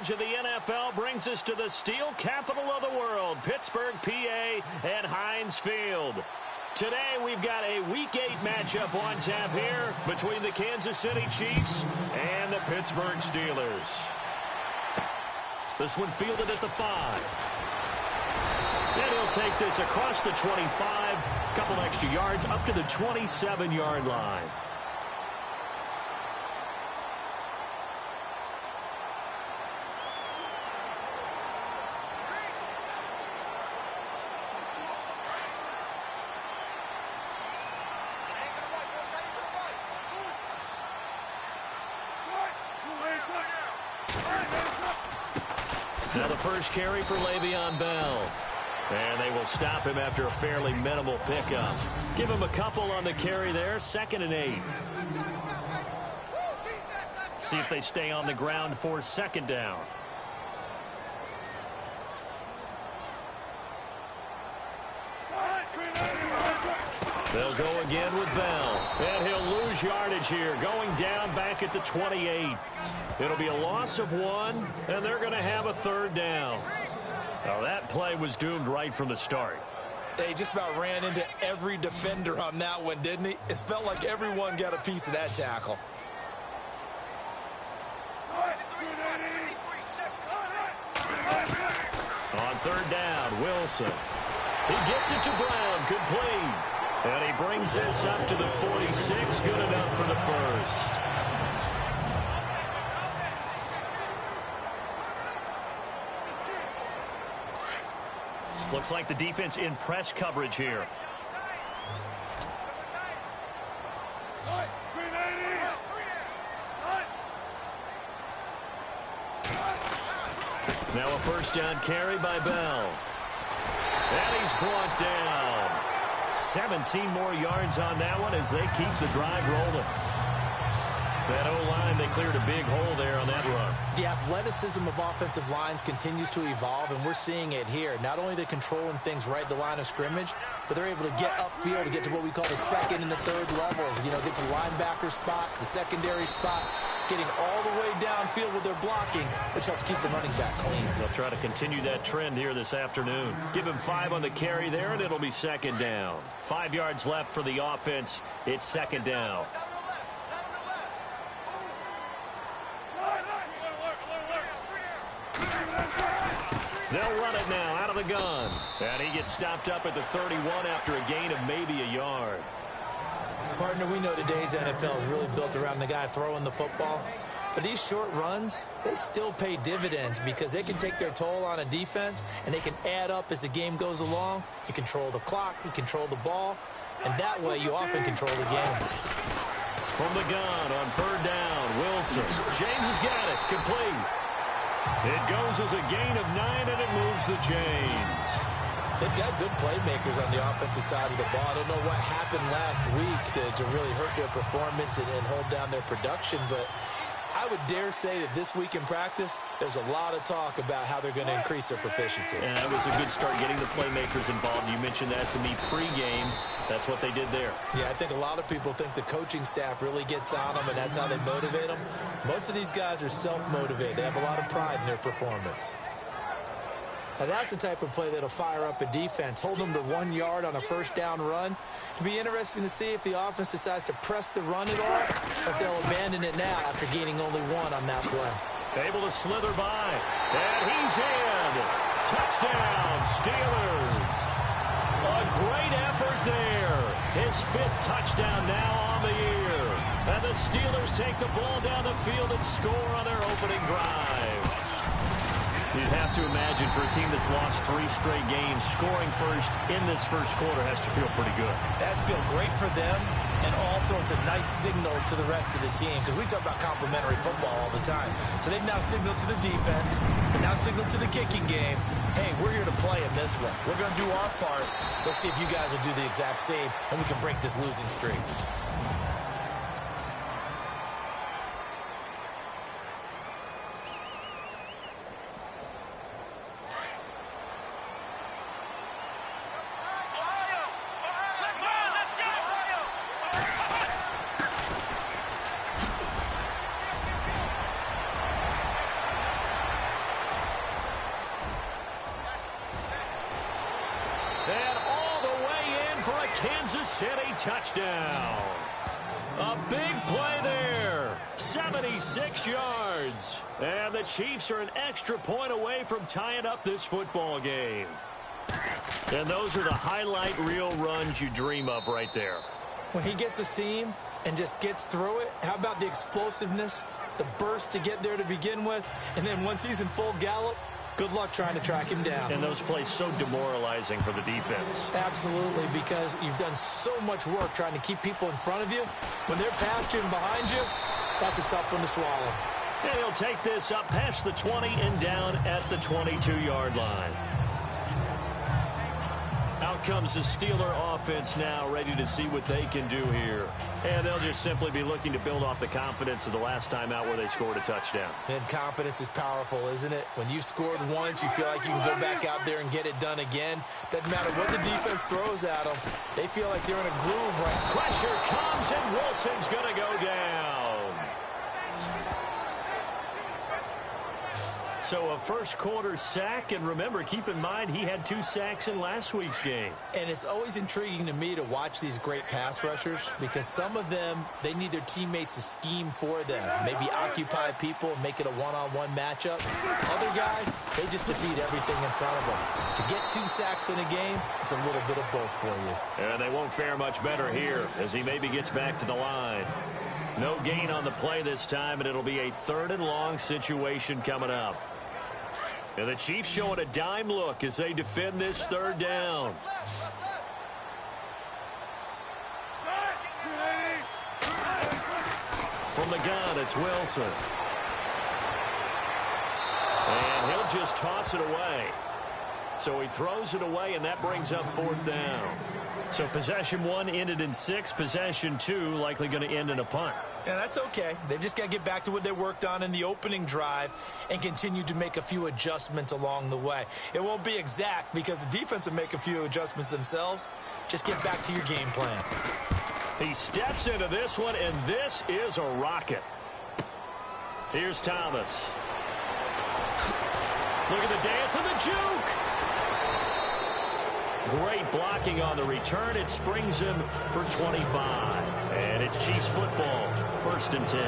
coverage of the NFL brings us to the steel capital of the world, Pittsburgh, PA, and Heinz Field. Today, we've got a Week 8 matchup on tap here between the Kansas City Chiefs and the Pittsburgh Steelers. This one fielded at the 5. And he'll take this across the 25, a couple extra yards up to the 27-yard line. Now the first carry for Le'Veon Bell. And they will stop him after a fairly minimal pickup. Give him a couple on the carry there, 2nd and 8. See if they stay on the ground for 2nd down. They'll go again with Bell. And he'll lose yardage here, going down back at the 28. It'll be a loss of 1, and they're going to have a 3rd down. Now that play was doomed right from the start. They just about ran into every defender on that one, didn't he? It felt like everyone got a piece of that tackle. On 3rd down, Wilson. He gets it to Brown, complete. And he brings this up to the 46, good enough for the first. Looks like the defense in press coverage here. Now a 1st down carry by Bell. And he's brought down. 17 more yards on that one as they keep the drive rolling. That O-line, they cleared a big hole there on that run. The athleticism of offensive lines continues to evolve, and we're seeing it here. Not only are they controlling things right at the line of scrimmage, but they're able to get upfield to get to what we call the 2nd and the 3rd levels. You know, get to the linebacker spot, the secondary spot, getting all the way downfield with their blocking, which helps keep the running back clean. They'll try to continue that trend here this afternoon. Give him 5 on the carry there, and it'll be 2nd down. 5 yards left for the offense. It's 2nd down. They'll run it now out of the gun. And he gets stopped up at the 31 after a gain of maybe a yard. Partner, we know today's NFL is really built around the guy throwing the football. But these short runs, they still pay dividends because they can take their toll on a defense and they can add up as the game goes along. You control the clock, you control the ball, and that way you often control the game. From the gun on 3rd down, Wilson. James has got it, complete. It goes as a gain of 9, and it moves the chains. They've got good playmakers on the offensive side of the ball. I don't know what happened last week to really hurt their performance and hold down their production, but I would dare say that this week in practice, there's a lot of talk about how they're going to increase their proficiency. And that was a good start getting the playmakers involved. You mentioned that to me pregame. That's what they did there. Yeah, I think a lot of people think the coaching staff really gets on them, and that's how they motivate them. Most of these guys are self-motivated. They have a lot of pride in their performance. Now, that's the type of play that'll fire up a defense. Hold them to 1 yard on a 1st down run. It'll be interesting to see if the offense decides to press the run at all, or if they'll abandon it now after gaining only 1 on that play. Able to slither by. And he's in. Touchdown, Steelers. A great effort there. His 5th touchdown now on the year. And the Steelers take the ball down the field and score on their opening drive. You'd have to imagine for a team that's lost 3 straight games, scoring first in this first quarter has to feel pretty good. That's feel great for them, and also it's a nice signal to the rest of the team because we talk about complementary football all the time. So they've now signaled to the defense, and now signaled to the kicking game, hey, we're here to play in this one. We're going to do our part. Let's see if you guys will do the exact same, and we can break this losing streak. Kansas City touchdown. A big play there. 76 yards. And the Chiefs are an extra point away from tying up this football game. And those are the highlight reel runs you dream of right there. When he gets a seam and just gets through it, how about the explosiveness, the burst to get there to begin with, and then once he's in full gallop, good luck trying to track him down. And those plays so demoralizing for the defense. Absolutely, because you've done so much work trying to keep people in front of you. When they're past you and behind you, that's a tough one to swallow. And he'll take this up past the 20 and down at the 22-yard line. Out comes the Steeler offense now, ready to see what they can do here. And they'll just simply be looking to build off the confidence of the last time out where they scored a touchdown. And confidence is powerful, isn't it? When you've scored once, you feel like you can go back out there and get it done again. Doesn't matter what the defense throws at them. They feel like they're in a groove right now. Pressure comes, and Wilson's going to go down. So a first quarter sack, and remember, keep in mind he had 2 sacks in last week's game. And it's always intriguing to me to watch these great pass rushers because some of them, they need their teammates to scheme for them. Maybe occupy people and make it a one-on-one matchup. Other guys, they just defeat everything in front of them. To get 2 sacks in a game, it's a little bit of both for you. And they won't fare much better here as he maybe gets back to the line. No gain on the play this time, and it'll be a 3rd and long situation coming up. And the Chiefs showing a dime look as they defend this 3rd down. From the gun, it's Wilson. And he'll just toss it away. So he throws it away, and that brings up 4th down. So possession 1 ended in 6. Possession 2 likely going to end in a punt. And that's okay. They've just got to get back to what they worked on in the opening drive and continue to make a few adjustments along the way. It won't be exact because the defense will make a few adjustments themselves. Just get back to your game plan. He steps into this one, and this is a rocket. Here's Thomas. Look at the dance and the juke. Great blocking on the return. It springs him for 25. And it's Chiefs football, 1st and 10.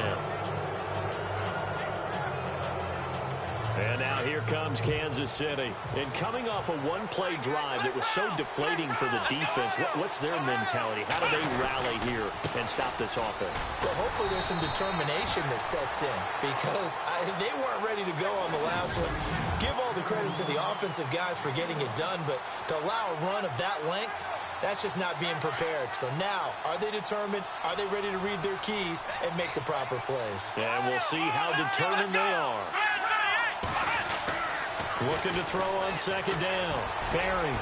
And now here comes Kansas City. And coming off a one-play drive that was so deflating for the defense, what's their mentality? How do they rally here and stop this offense? Well, hopefully there's some determination that sets in because they weren't ready to go on the last one. Give all the credit to the offensive guys for getting it done, but to allow a run of that length, that's just not being prepared. So now, are they determined? Are they ready to read their keys and make the proper plays? And we'll see how determined they are. Looking to throw on 2nd down. Barry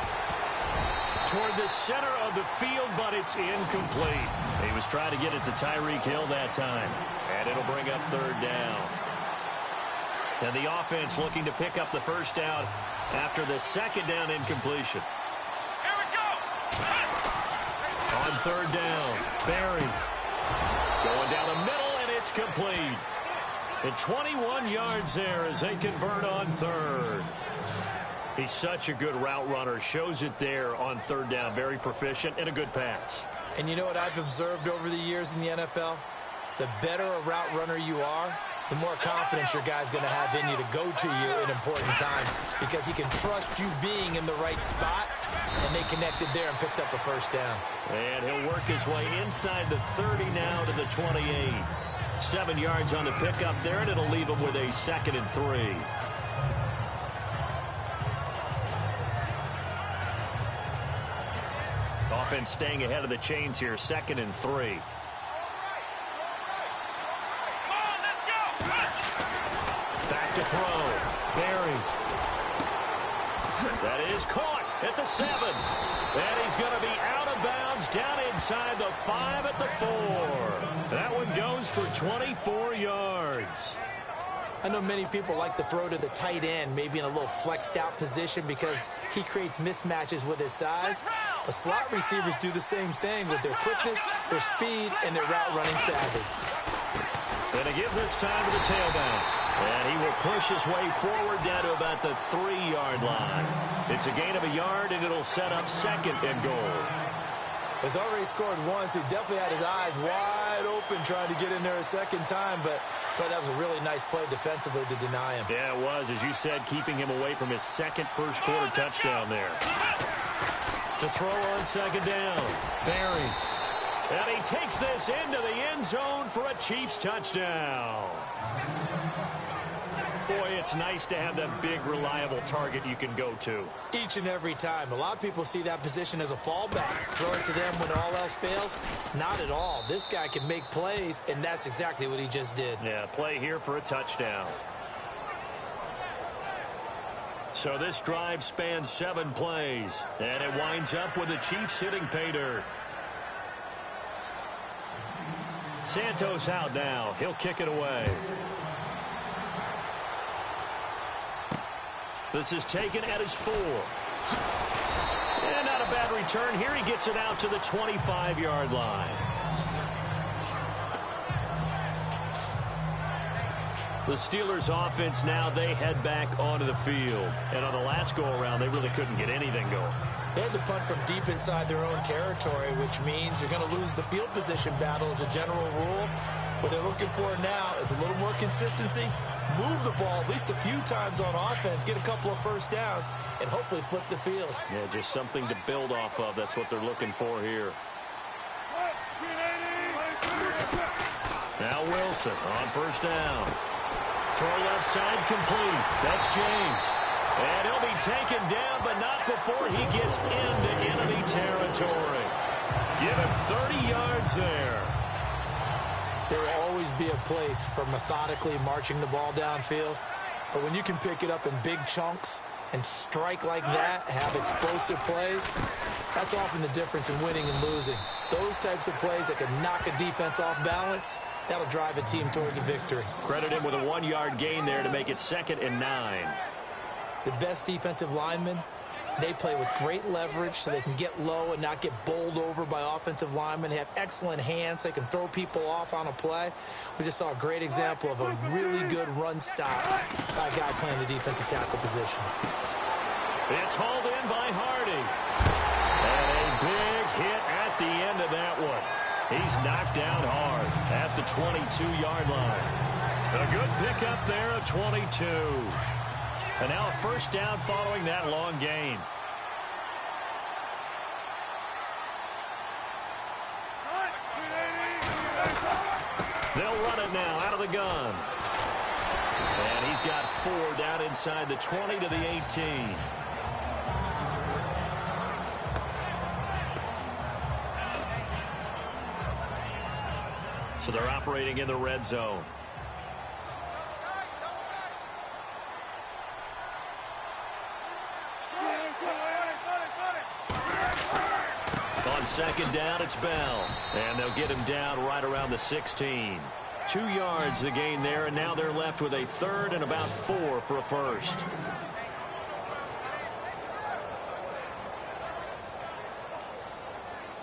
toward the center of the field, but it's incomplete. He was trying to get it to Tyreek Hill that time. And it'll bring up 3rd down. And the offense looking to pick up the 1st down after the 2nd down incompletion. Here we go. On 3rd down, Barry going down the middle, and it's complete. And 21 yards there as they convert on 3rd. He's such a good route runner. Shows it there on 3rd down. Very proficient and a good pass. And you know what I've observed over the years in the NFL? The better a route runner you are, the more confidence your guy's going to have in you to go to you in important times because he can trust you being in the right spot, and they connected there and picked up a 1st down. And he'll work his way inside the 30 now to the 28. 7 yards on the pickup there, and it'll leave him with a 2nd and 3. Offense staying ahead of the chains here, 2nd and 3. Back to throw. Barry. That is caught at the 7. And he's going to be out of bounds down inside the 5 at the 4. That one goes for 24 yards. I know many people like to throw to the tight end, maybe in a little flexed out position because he creates mismatches with his size. But slot receivers do the same thing with their quickness, their speed, and their route running savvy. And to give this time to the tailback. And he will push his way forward down to about the 3-yard line. It's a gain of a yard, and it'll set up 2nd and goal. He's already scored once. He definitely had his eyes wide open trying to get in there a second time, but I thought that was a really nice play defensively to deny him. Yeah, it was, as you said, keeping him away from his second first-quarter touchdown there. To throw on second down. Barry. And he takes this into the end zone for a Chiefs touchdown. Boy, it's nice to have that big, reliable target you can go to. Each and every time. A lot of people see that position as a fallback. Throw it to them when all else fails. Not at all. This guy can make plays, and that's exactly what he just did. Yeah, play here for a touchdown. So this drive spans 7 plays, and it winds up with the Chiefs hitting pay dirt. Santos out now. He'll kick it away. This is taken at his 4. And not a bad return here. He gets it out to the 25-yard line. The Steelers offense now, they head back onto the field. And on the last go-around, they really couldn't get anything going. They had to punt from deep inside their own territory, which means you're going to lose the field position battle as a general rule. What they're looking for now is a little more consistency. Move the ball at least a few times on offense, get a couple of first downs, and hopefully flip the field. Yeah, just something to build off of. That's what they're looking for here. Now Wilson on first down. Throw left side complete. That's James. And he'll be taken down, but not before he gets into enemy territory. Give him 30 yards there. There will always be a place for methodically marching the ball downfield. But when you can pick it up in big chunks and strike like that, have explosive plays, that's often the difference in winning and losing. Those types of plays that can knock a defense off balance, that'll drive a team towards a victory. Credit him with a 1-yard gain there to make it 2nd and 9. The best defensive linemen, they play with great leverage so they can get low and not get bowled over by offensive linemen. They have excellent hands. They can throw people off on a play. We just saw a great example of a really good run stop by a guy playing the defensive tackle position. It's hauled in by Hardy. And a big hit at the end of that one. He's knocked down hard at the 22-yard line. A good pickup there at 22. And now a first down following that long gain. They'll run it now out of the gun. And he's got 4 down inside the 20 to the 18. So they're operating in the red zone. On second down, it's Bell. And they'll get him down right around the 16. 2 yards the gain there, and now they're left with a 3rd and about 4 for a first.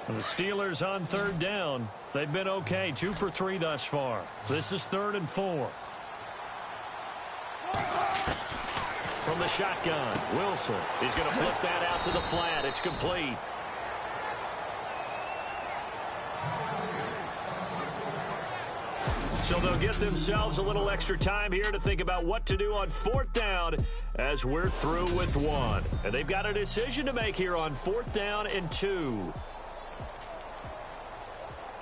And the Steelers on 3rd down. They've been okay, 2 for 3 thus far. This is 3rd and 4. From the shotgun, Wilson. He's going to flip that out to the flat. It's complete. So they'll get themselves a little extra time here to think about what to do on 4th down as we're through with 1. And they've got a decision to make here on 4th down and 2.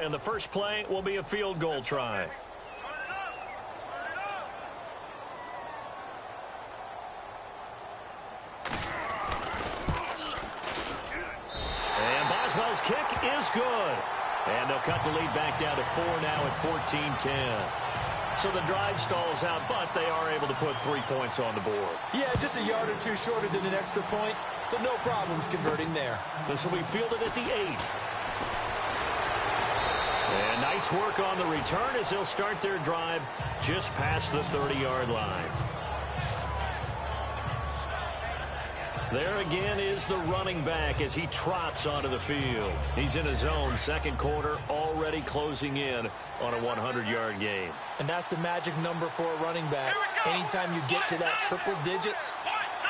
And the first play will be a field goal try. And Boswell's kick is good. And they'll cut the lead back down to 4 now at 14-10. So the drive stalls out, but they are able to put 3 points on the board. Yeah, just a yard or 2 shorter than an extra point, so no problems converting there. This will be fielded at the 8. And nice work on the return as they'll start their drive just past the 30-yard line. There again is the running back as he trots onto the field. He's in his own second quarter, already closing in on a 100-yard game. And that's the magic number for a running back. Anytime you get to that triple digits,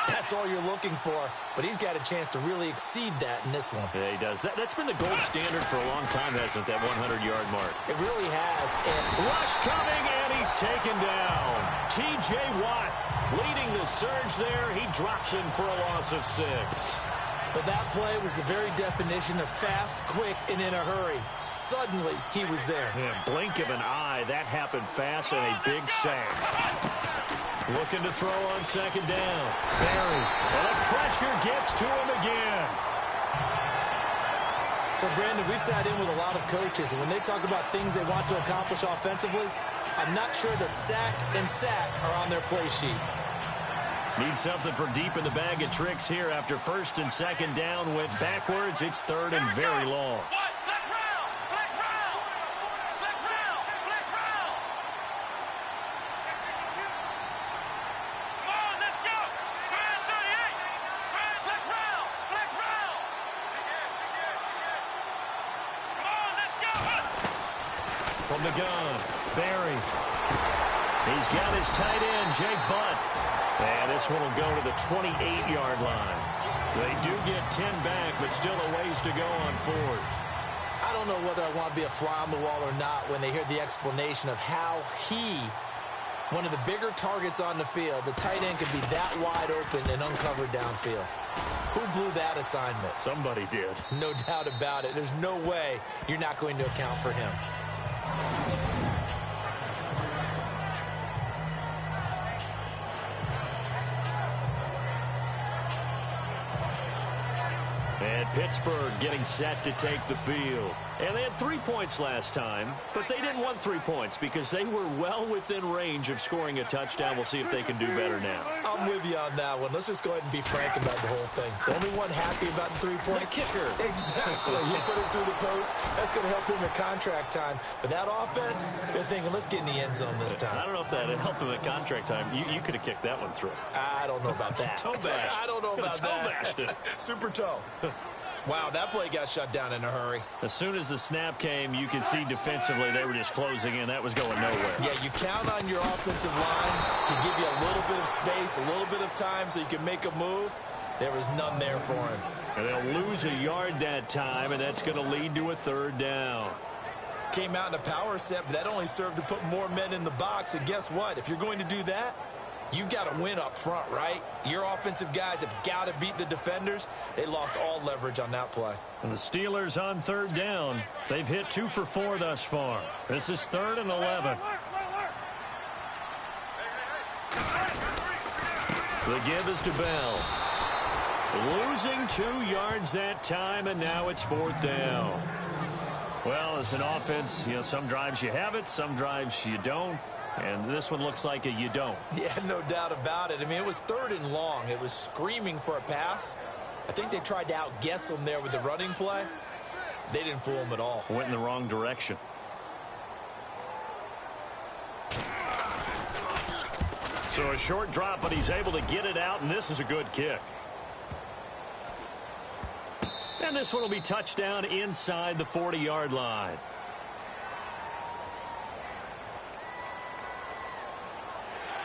That's all you're looking for, but he's got a chance to really exceed that in this one. Yeah, he does. That's been the gold standard for a long time, hasn't it, that 100-yard mark? It really has. And rush coming, and he's taken down. T.J. Watt leading the surge there. He drops in for a loss of 6. But that play was the very definition of fast, quick, and in a hurry. Suddenly, he was there. Yeah, blink of an eye. That happened fast and a big sack. Looking to throw on second down. Barry. And the pressure gets to him again. So, Brandon, we've sat in with a lot of coaches, and when they talk about things they want to accomplish offensively, I'm not sure that sack and sack are on their play sheet. Need something for deep in the bag of tricks here after first and second down went backwards. It's third and very long. From the gun, Barry. He's got his tight end, Jake Butt. And this one will go to the 28-yard line. They do get 10 back, but still a ways to go on fourth. I don't know whether I want to be a fly on the wall or not when they hear the explanation of how he, one of the bigger targets on the field, the tight end could be that wide open and uncovered downfield. Who blew that assignment? Somebody did. No doubt about it. There's no way you're not going to account for him. And Pittsburgh getting set to take the field. And they had 3 points last time, but they didn't want 3 points because they were well within range of scoring a touchdown. We'll see if they can do better now. I'm with you on that one. Let's just go ahead and be frank about the whole thing. The only one happy about the 3-point? The kicker. Exactly. He put it through the post. That's going to help him at contract time. But that offense, they're thinking, let's get in the end zone this time. I don't know if that helped him at contract time. You could have kicked that one through. I don't know about that. Toe bash. I don't know about that. Toe bashed it. Super toe. Wow, that play got shut down in a hurry. As soon as the snap came, you could see defensively they were just closing in. That was going nowhere. Yeah, you count on your offensive line to give you a little bit of space, a little bit of time so you can make a move. There was none there for him. And they'll lose a yard that time, and that's going to lead to a third down. Came out in a power set, but that only served to put more men in the box. And guess what? If you're going to do that, you've got to win up front, right? Your offensive guys have got to beat the defenders. They lost all leverage on that play. And the Steelers on third down. They've hit 2 for 4 thus far. This is 3rd and 11. The give is to Bell. Losing 2 yards that time, and now it's 4th down. Well, as an offense, you know, some drives you have it, some drives you don't. And this one looks like a you don't. Yeah, no doubt about it. I mean, it was 3rd and long. It was screaming for a pass. I think they tried to outguess them there with the running play. They didn't fool them at all. Went in the wrong direction. So a short drop, but he's able to get it out, and this is a good kick. And this one will be touchdown inside the 40-yard line.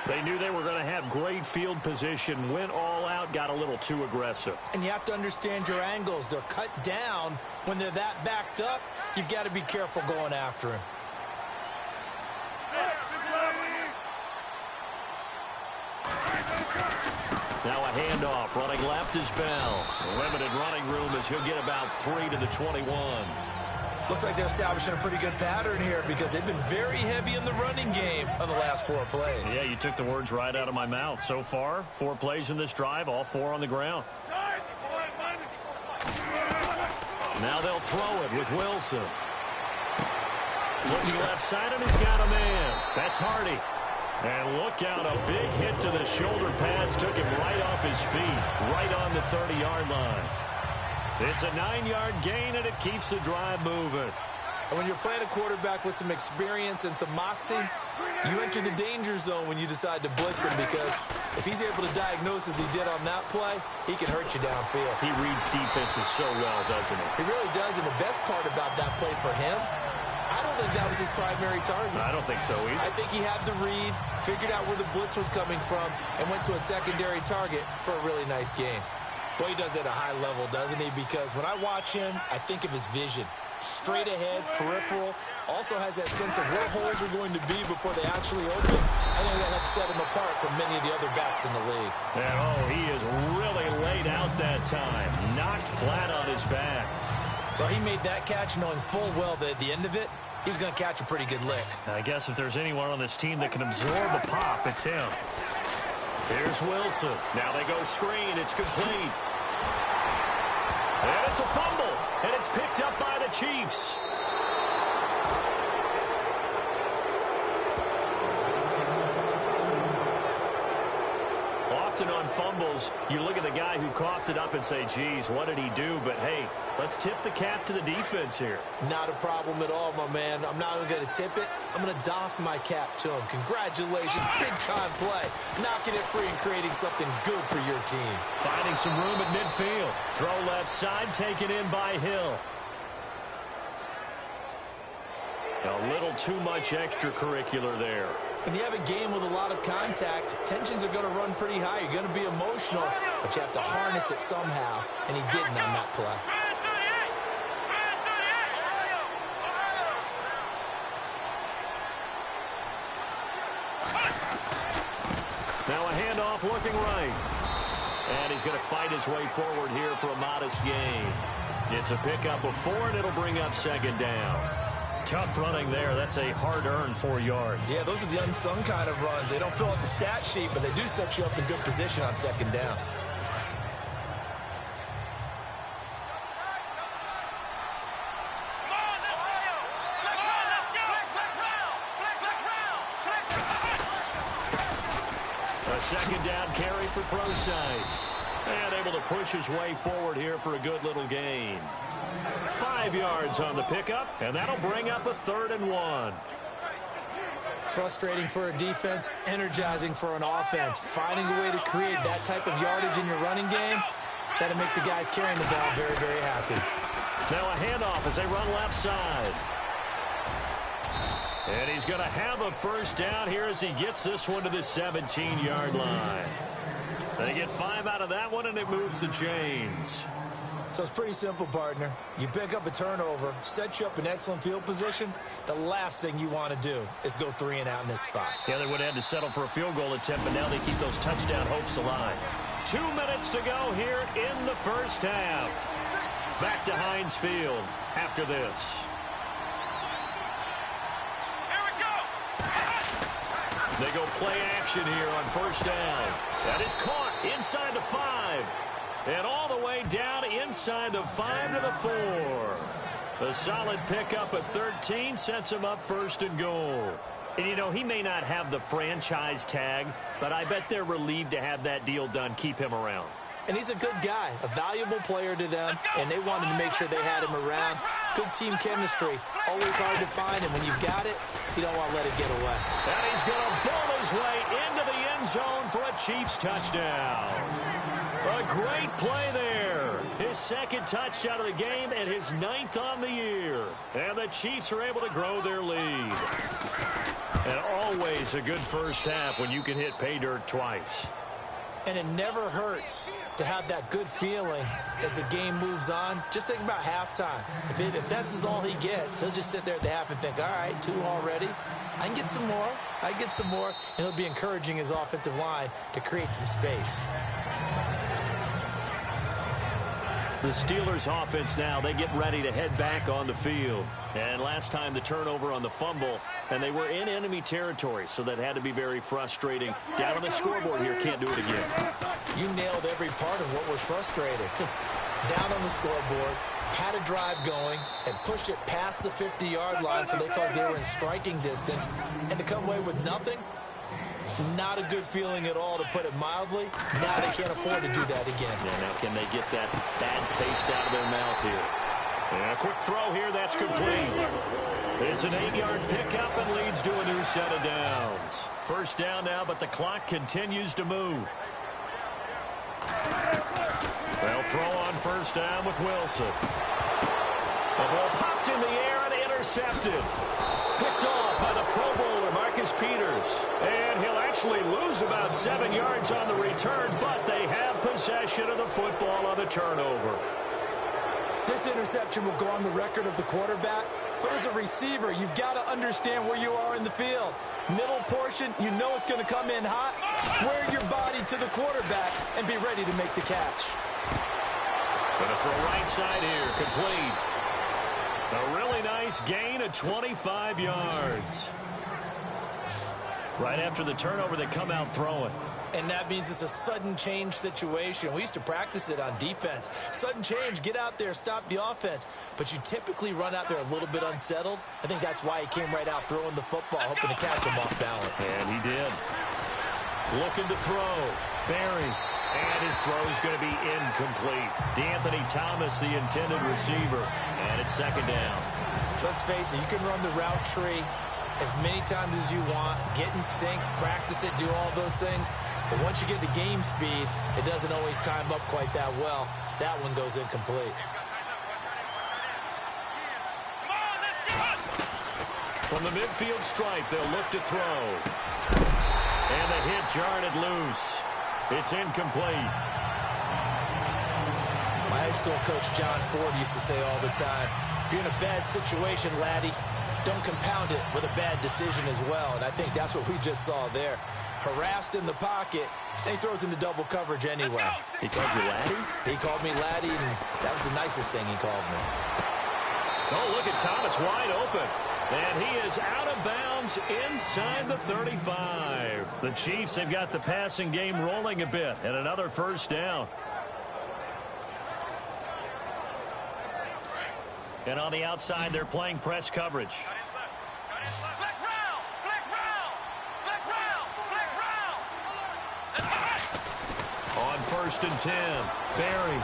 They knew they were going to have great field position, went all out, got a little too aggressive. And you have to understand your angles. They're cut down. When they're that backed up, you've got to be careful going after him. Now a handoff, running left is Bell. Limited running room as he'll get about 3 to the 21. Looks like they're establishing a pretty good pattern here because they've been very heavy in the running game on the last 4 plays. Yeah, you took the words right out of my mouth. So far, 4 plays in this drive, all 4 on the ground. Now they'll throw it with Wilson. Looking left side, and he's got a man. That's Hardy. And look out, a big hit to the shoulder pads. Took him right off his feet, right on the 30-yard line. It's a 9-yard gain, and it keeps the drive moving. And when you're playing a quarterback with some experience and some moxie, you enter the danger zone when you decide to blitz him, because if he's able to diagnose as he did on that play, he can hurt you downfield. He reads defenses so well, doesn't he? He really does, and the best part about that play for him, I don't don't think that was his primary target. I don't think so either. I think he had the read, figured out where the blitz was coming from, and went to a secondary target for a really nice game. Boy, he does it at a high level, doesn't he? Because when I watch him, I think of his vision. Straight ahead, peripheral, also has that sense of where holes are going to be before they actually open. I think that helps set him apart from many of the other backs in the league. And, oh, he is really laid out that time. Knocked flat on his back. Well, he made that catch knowing full well that at the end of it, he was going to catch a pretty good lick. I guess if there's anyone on this team that can absorb a pop, it's him. Here's Wilson. Now they go screen. It's complete. And it's a fumble. And it's picked up by the Chiefs. Often on fumbles, you look at the guy who coughed it up and say, geez, what did he do? But, hey, let's tip the cap to the defense here. Not a problem at all, my man. I'm not even going to tip it. I'm going to doff my cap to him. Congratulations. Big-time play. Knocking it free and creating something good for your team. Finding some room at midfield. Throw left side, taken in by Hill. A little too much extracurricular there. When you have a game with a lot of contact, tensions are going to run pretty high. You're going to be emotional, but you have to harness it somehow, and he didn't on that play. Now a handoff looking right. And he's going to fight his way forward here for a modest gain. It's a pickup of 4, and it'll bring up second down. Tough running there. That's a hard-earned 4 yards. Yeah, those are the unsung kind of runs. They don't fill up the stat sheet, but they do set you up in good position on second down. A second down carry for Procise. And able to push his way forward here for a good little gain. 5 yards on the pickup, and that'll bring up a 3rd and 1. Frustrating for a defense, energizing for an offense. Finding a way to create that type of yardage in your running game, that'll make the guys carrying the ball very, very happy. Now a handoff as they run left side. And he's going to have a first down here as he gets this one to the 17-yard line. They get 5 out of that one, and it moves the chains. So it's pretty simple, partner. You pick up a turnover, set you up in excellent field position. The last thing you want to do is go 3 and out in this spot. Yeah, they would have had to settle for a field goal attempt, but now they keep those touchdown hopes alive. 2 minutes to go here in the first half. Back to Heinz Field after this. They go play action here on first down. That is caught inside the 5. And all the way down inside the 5 to the 4. A solid pickup at 13 sets him up first and goal. And, you know, he may not have the franchise tag, but I bet they're relieved to have that deal done, keep him around. And he's a good guy, a valuable player to them, and they wanted to make sure they had him around. Good team chemistry, always hard to find, and when you've got it, you don't want to let it get away. And he's going to bowl his way into the end zone for a Chiefs touchdown. A great play there. His second touchdown of the game and his 9th on the year. And the Chiefs are able to grow their lead. And always a good first half when you can hit pay dirt twice. And it never hurts to have that good feeling as the game moves on. Just think about halftime. If that's all he gets, he'll just sit there at the half and think, all right, 2 already. I can get some more. I can get some more. And he'll be encouraging his offensive line to create some space. The Steelers offense now, they get ready to head back on the field. And last time the turnover on the fumble, and they were in enemy territory, so that had to be very frustrating. Down on the scoreboard here, can't do it again. You nailed every part of what was frustrating. Down on the scoreboard, had a drive going, and pushed it past the 50-yard line so they thought they were in striking distance, and to come away with nothing, not a good feeling at all, to put it mildly. Now they can't afford to do that again. Yeah, now can they get that bad taste out of their mouth here? And a quick throw here, that's complete. It's an 8-yard pickup and leads to a new set of downs. First down now, but the clock continues to move. They'll throw on first down with Wilson. The ball popped in the air and intercepted. Picked off by the Pro Bowler, Marcus Peters. And he'll actually lose about 7 yards on the return, but they have possession of the football on the turnover. This interception will go on the record of the quarterback, but as a receiver, you've got to understand where you are in the field. Middle portion, you know it's going to come in hot. Square your body to the quarterback and be ready to make the catch. Going to throw right side here, complete. A really nice gain of 25 yards. Right after the turnover, they come out throwing. And that means it's a sudden change situation. We used to practice it on defense. Sudden change, get out there, stop the offense. But you typically run out there a little bit unsettled. I think that's why he came right out throwing the football, hoping to catch him off balance. And he did. Looking to throw. Barry. And his throw is going to be incomplete. DeAnthony Thomas, the intended receiver. And it's second down. Let's face it, you can run the route tree as many times as you want, get in sync, practice it, do all those things. But once you get to game speed, it doesn't always time up quite that well. That one goes incomplete. From the midfield stripe, they'll look to throw. And the hit jarred it loose. It's incomplete. My high school coach, John Ford, used to say all the time, if you're in a bad situation, laddie, don't compound it with a bad decision as well. And I think that's what we just saw there. Harassed in the pocket, and he throws into double coverage anyway. He called you laddie? He called me laddie, and that was the nicest thing he called me. Oh, look at Thomas wide open. And he is out of bounds inside the 35. The Chiefs have got the passing game rolling a bit, and another first down. And on the outside, they're playing press coverage. On 1st and 10, Barry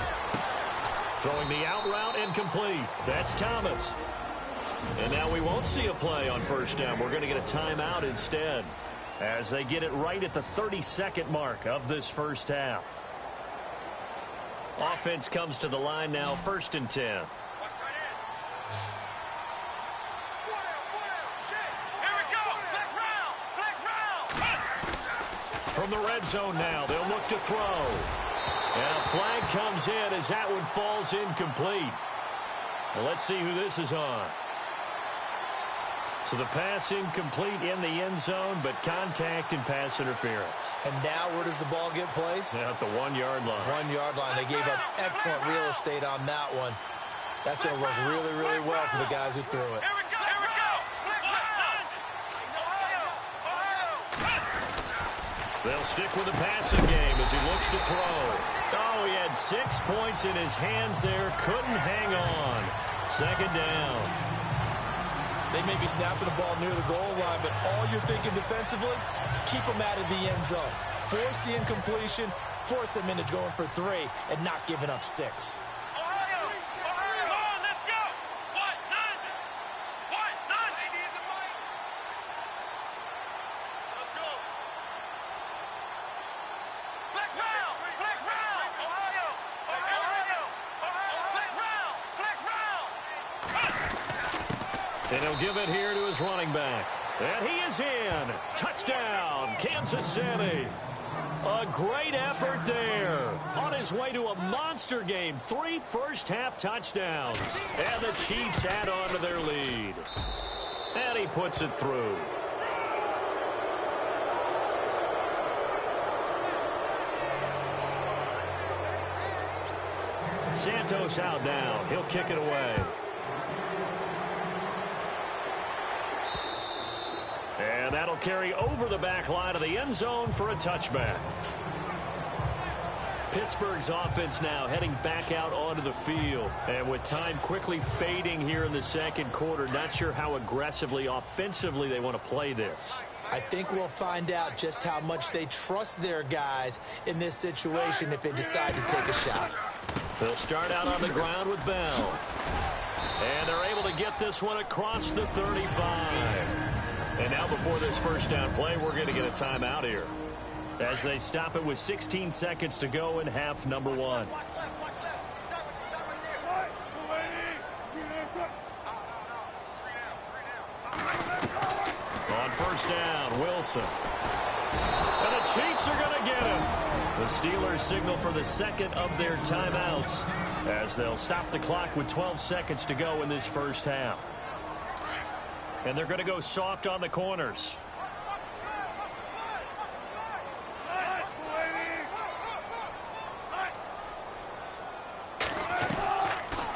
throwing the out route incomplete. That's Thomas. And now we won't see a play on first down. We're going to get a timeout instead as they get it right at the 32nd mark of this first half. Offense comes to the line now, 1st and 10. From the red zone now, they'll look to throw. And a flag comes in as that one falls incomplete. Well, let's see who this is on. So the pass incomplete in the end zone, but contact and pass interference. And now where does the ball get placed? At the 1-yard line. 1-yard line. They gave up excellent real estate on that one. That's going to work really, really well for the guys who threw it. They'll stick with the passing game as he looks to throw. Oh, he had 6 points in his hands there. Couldn't hang on. Second down. They may be snapping the ball near the goal line, but all you're thinking defensively, keep them out of the end zone. Force the incompletion, force them into going for 3, and not giving up 6. And he'll give it here to his running back. And he is in. Touchdown, Kansas City. A great effort there. On his way to a monster game. 3 first-half touchdowns. And the Chiefs add on to their lead. And he puts it through. Santos out now. He'll kick it away. And that'll carry over the back line of the end zone for a touchback. Pittsburgh's offense now heading back out onto the field. And with time quickly fading here in the second quarter, not sure how aggressively, offensively they want to play this. I think we'll find out just how much they trust their guys in this situation if they decide to take a shot. They'll start out on the ground with Bell. And they're able to get this one across the 35. And now before this first down play, we're going to get a timeout here as they stop it with 16 seconds to go in half number 1. first down. Wilson. And the Chiefs are going to get him. The Steelers signal for the second of their timeouts as they'll stop the clock with 12 seconds to go in this first half. And they're going to go soft on the corners.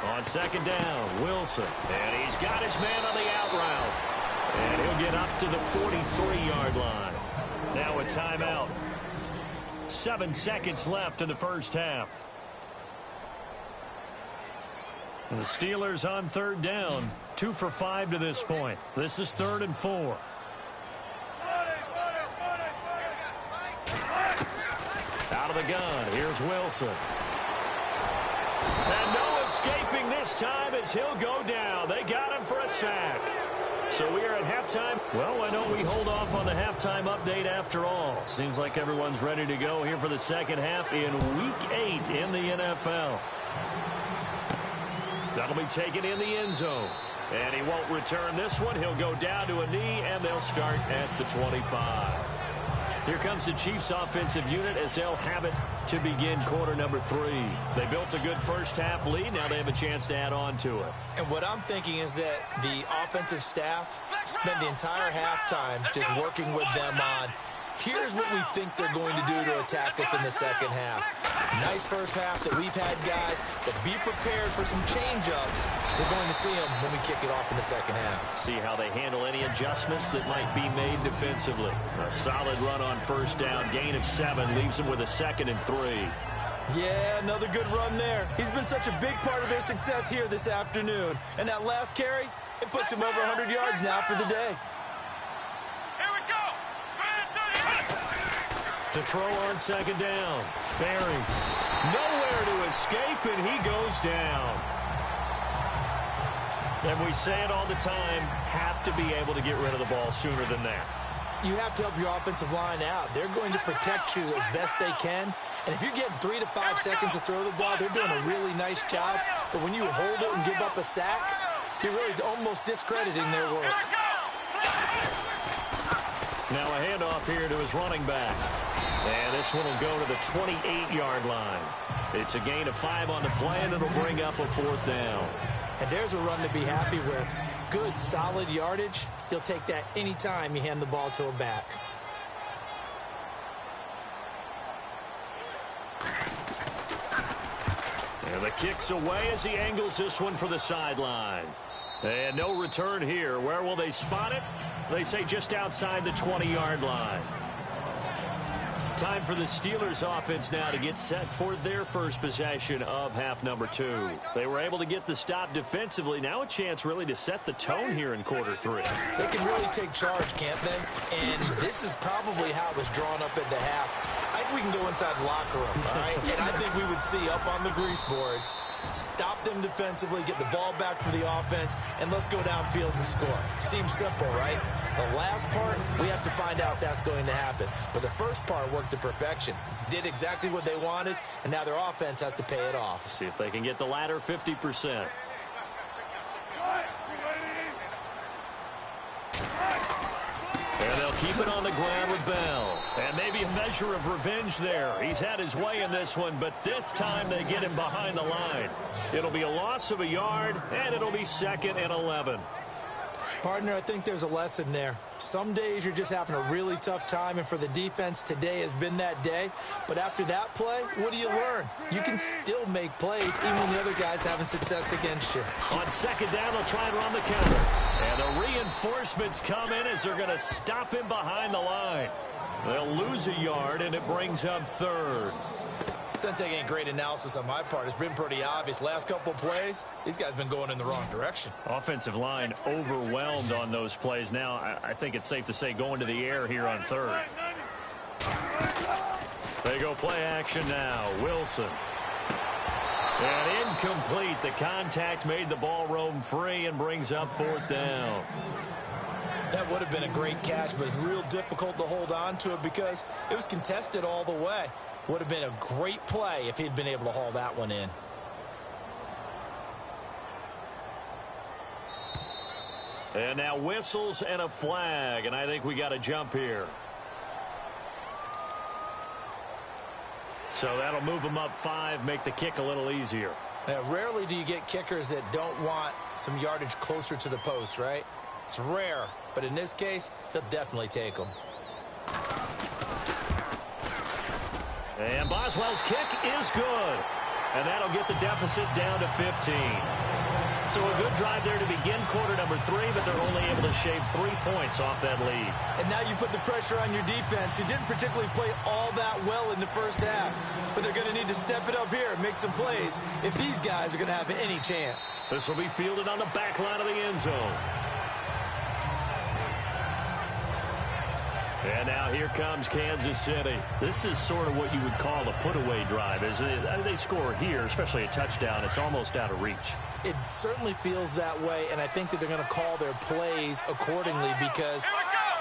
On second down, Wilson. And he's got his man on the out route. And he'll get up to the 43-yard line. Now a timeout. 7 seconds left in the first half. And the Steelers on third down. 2 for 5 to this point. This is 3rd and 4. Out of the gun. Here's Wilson. And no escaping this time as he'll go down. They got him for a sack. So we are at halftime. Well, I know we hold off on the halftime update after all. Seems like everyone's ready to go here for the second half in Week 8 in the NFL. That'll be taken in the end zone. And he won't return this one. He'll go down to a knee, and they'll start at the 25. Here comes the Chiefs offensive unit as they'll have it to begin quarter number 3. They built a good first half lead. Now they have a chance to add on to it. And what I'm thinking is that the offensive staff spent the entire halftime just working with them on, here's what we think they're going to do to attack us in the second half. Nice first half that we've had, guys, but be prepared for some change-ups. We're going to see them when we kick it off in the second half. See how they handle any adjustments that might be made defensively. A solid run on first down. Gain of 7 leaves them with a 2nd and 3. Yeah, another good run there. He's been such a big part of their success here this afternoon. And that last carry, it puts him over 100 yards now for the day. To throw on second down. Barry. Nowhere to escape, and he goes down. And we say it all the time, have to be able to get rid of the ball sooner than that. You have to help your offensive line out. They're going to protect you as best they can. And if you're getting 3 to 5 seconds to throw the ball, they're doing a really nice job. But when you hold it and give up a sack, you're really almost discrediting their work. Now a handoff here to his running back. And this one will go to the 28-yard line. It's a gain of 5 on the play, and it'll bring up a 4th down. And there's a run to be happy with. Good, solid yardage. You'll take that anytime you hand the ball to a back. And the kick's away as he angles this one for the sideline. And no return here. Where will they spot it? They say just outside the 20-yard line. Time for the Steelers offense now to get set for their first possession of half number 2. They were able to get the stop defensively. Now a chance really to set the tone here in quarter 3. They can really take charge, can't they? And this is probably how it was drawn up at the half. I think we can go inside the locker room, all right? And I think we would see up on the grease boards, stop them defensively, get the ball back for the offense, and let's go downfield and score. Seems simple, right? The last part, we have to find out if that's going to happen. But the first part worked to perfection. Did exactly what they wanted, and now their offense has to pay it off. See if they can get the latter 50%. And they'll keep it on the ground with Bell. And maybe a measure of revenge there. He's had his way in this one, but this time they get him behind the line. It'll be a loss of a yard, and it'll be 2nd and 11. Partner, I think there's a lesson there. Some days you're just having a really tough time, and for the defense, today has been that day. But after that play, what do you learn? You can still make plays even when the other guy's having success against you. On second down, they'll try and run the counter. And the reinforcements come in as they're going to stop him behind the line. They'll lose a yard, and it brings up 3rd. Doesn't take any great analysis on my part. It's been pretty obvious. Last couple plays, these guys been going in the wrong direction. Offensive line overwhelmed on those plays. Now, I think it's safe to say going to the air here on 3rd. They go play action now. Wilson. And incomplete. The contact made the ball roam free and brings up 4th down. That would have been a great catch, but it's real difficult to hold on to it because it was contested all the way. Would have been a great play if he'd been able to haul that one in. And now whistles and a flag, and I think we got a jump here. So that'll move them up 5, make the kick a little easier. Rarely do you get kickers that don't want some yardage closer to the post, right? It's rare, but in this case, he'll definitely take them. And Boswell's kick is good. And that'll get the deficit down to 15. So a good drive there to begin quarter number 3, but they're only able to shave 3 points off that lead. And now you put the pressure on your defense, who didn't particularly play all that well in the first half. But they're going to need to step it up here and make some plays if these guys are going to have any chance. This will be fielded on the back line of the end zone. And now here comes Kansas City. This is sort of what you would call a put-away drive. As they score here, especially a touchdown, it's almost out of reach. It certainly feels that way, and I think that they're going to call their plays accordingly, because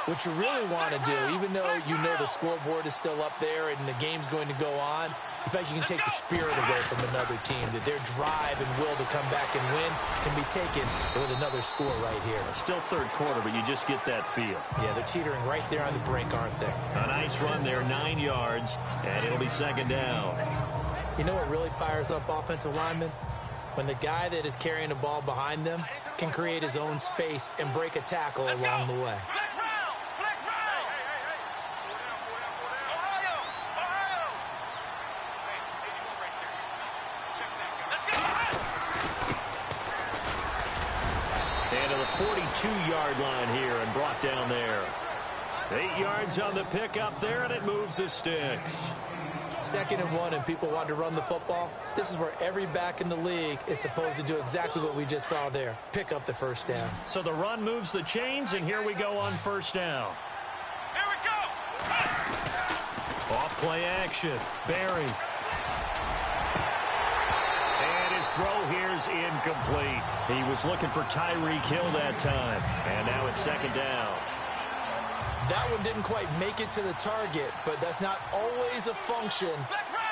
what you really want to do, even though you know the scoreboard is still up there and the game's going to go on, in fact, you can take the spirit away from another team, that their drive and will to come back and win can be taken with another score right here. Still third quarter, but you just get that feel. Yeah, they're teetering right there on the brink, aren't they? A nice run there, 9 yards, and it'll be second down. You know what really fires up offensive linemen? When the guy that is carrying the ball behind them can create his own space and break a tackle along the way. And to the 42-yard line here and brought down there. 8 yards on the pickup there, and it moves the sticks. 2nd and 1, and people want to run the football. This is where every back in the league is supposed to do exactly what we just saw there. Pick up the first down. So the run moves the chains, and here we go on first down. Here we go! Off play action. Barry. And his throw here is incomplete. He was looking for Tyreek Hill that time. And now it's second down. That one didn't quite make it to the target, but that's not always a function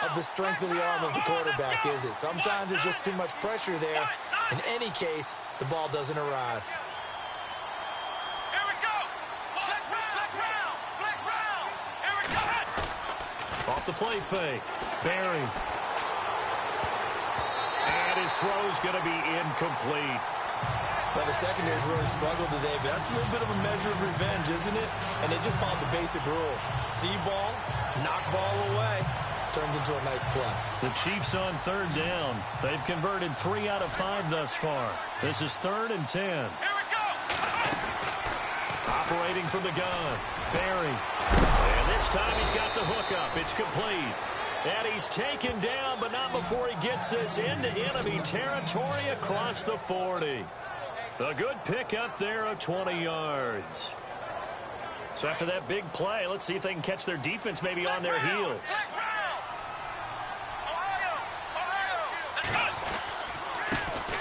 of the strength of the arm of the quarterback, is it? Sometimes there's just too much pressure there. In any case, the ball doesn't arrive. Here we go! Flex round! Here we go! Off the play fake. Barry. And his throw's going to be incomplete. Well, the secondary's really struggled today, but that's a little bit of a measure of revenge, isn't it? And they just followed the basic rules. See ball, knock ball away. Turns into a nice play. The Chiefs on third down. They've converted 3 out of 5 thus far. This is 3rd and 10. Here we go! Operating from the gun. Barry. And this time he's got the hook up. It's complete. And he's taken down, but not before he gets this into enemy territory across the 40. A good pick up there of 20 yards. So after that big play, let's see if they can catch their defense maybe on their heels.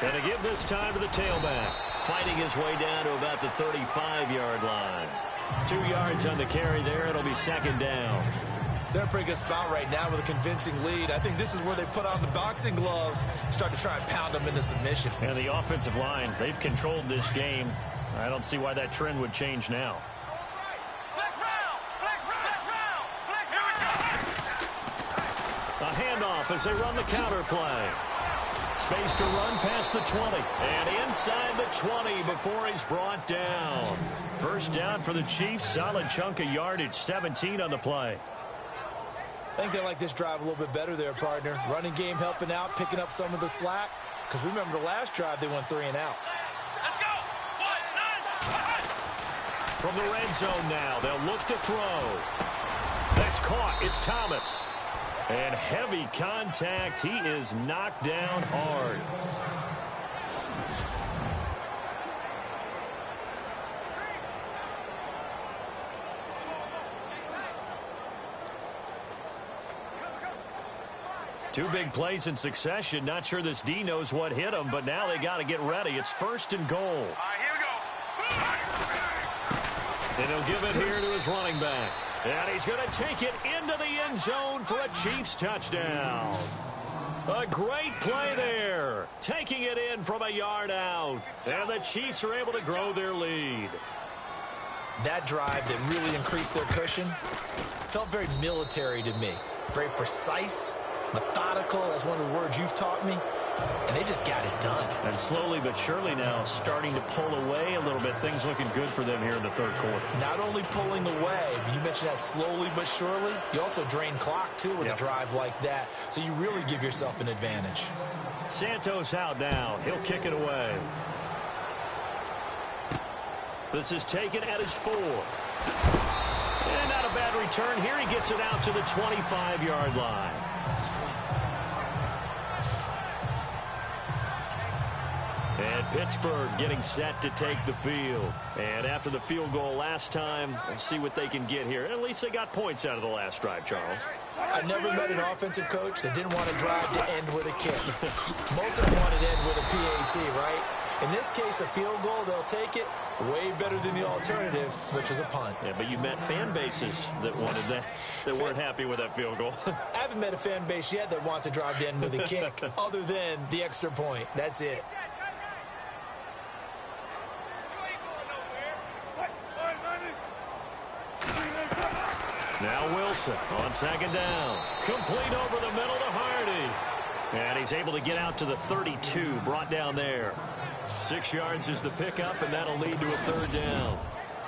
And to give this time to the tailback. Fighting his way down to about the 35-yard line. 2 yards on the carry there. It'll be second down. They're in a pretty good spot right now with a convincing lead. I think this is where they put on the boxing gloves, start to try and pound them into submission. And the offensive line, they've controlled this game. I don't see why that trend would change now. A handoff as they run the counter play. Space to run past the 20. And inside the 20 before he's brought down. First down for the Chiefs. Solid chunk of yardage. 17 on the play. I think they like this drive a little bit better there, partner. Running game helping out, picking up some of the slack. Because remember the last drive, they went 3 and out. Let's go! 1, 9, From the red zone now, they'll look to throw. That's caught. It's Thomas. And heavy contact. He is knocked down hard. Two big plays in succession. Not sure this D knows what hit him, but now they got to get ready. It's 1st and goal. All right, here we go. And he'll give it here to his running back. And he's going to take it into the end zone for a Chiefs touchdown. A great play there. Taking it in from a yard out. And the Chiefs are able to grow their lead. That drive that really increased their cushion felt very military to me. Very precise, methodical. That's one of the words you've taught me. And they just got it done. And slowly but surely now starting to pull away a little bit. Things looking good for them here in the third quarter. Not only pulling away, but you mentioned that slowly but surely. You also drain clock, too, with a drive like that. So you really give yourself an advantage. Santos out now. He'll kick it away. This is taken at his 4. And not a bad return here. He gets it out to the 25-yard line. And Pittsburgh getting set to take the field. And after the field goal last time, we'll see what they can get here. At least they got points out of the last drive, Charles. I never met an offensive coach that didn't want to drive to end with a kick. Most of them wanted to end with a PAT, right? In this case, a field goal, they'll take it. Way better than the alternative, which is a punt. Yeah, but you met fan bases that wanted that, that weren't happy with that field goal. I haven't met a fan base yet that wants to drive to end with a kick, other than the extra point. That's it. Now Wilson on second down. Complete over the middle to Hardy. And he's able to get out to the 32, brought down there. 6 yards is the pickup, and that'll lead to a third down.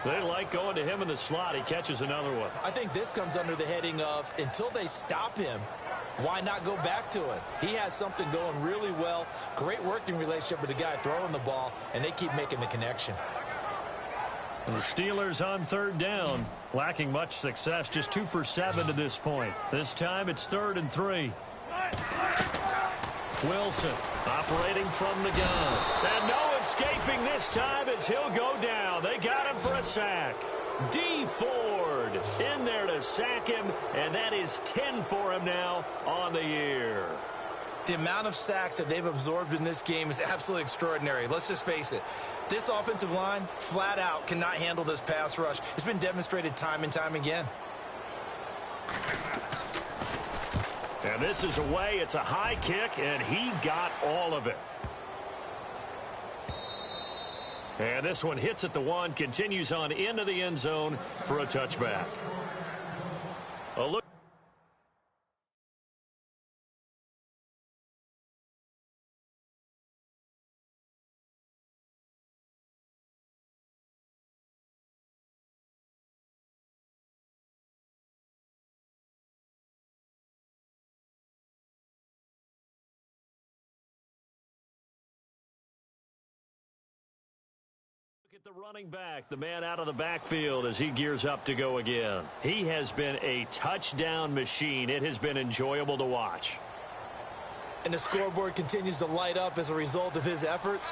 They like going to him in the slot. He catches another one. I think this comes under the heading of, until they stop him, why not go back to it? He has something going really well. Great working relationship with the guy throwing the ball, and they keep making the connection. The Steelers on third down, lacking much success, just 2 for 7 to this point. This time it's 3rd and 3. Wilson operating from the gun. And no escaping this time as he'll go down. They got him for a sack. D. Ford in there to sack him, and that is 10 for him now on the year. The amount of sacks that they've absorbed in this game is absolutely extraordinary. Let's just face it. This offensive line, flat out, cannot handle this pass rush. It's been demonstrated time and time again. And this is away. It's a high kick, and he got all of it. And this one hits at the 1, continues on into the end zone for a touchback. A look. At the running back, the man out of the backfield as he gears up to go again. He has been a touchdown machine. It has been enjoyable to watch. And the scoreboard continues to light up as a result of his efforts.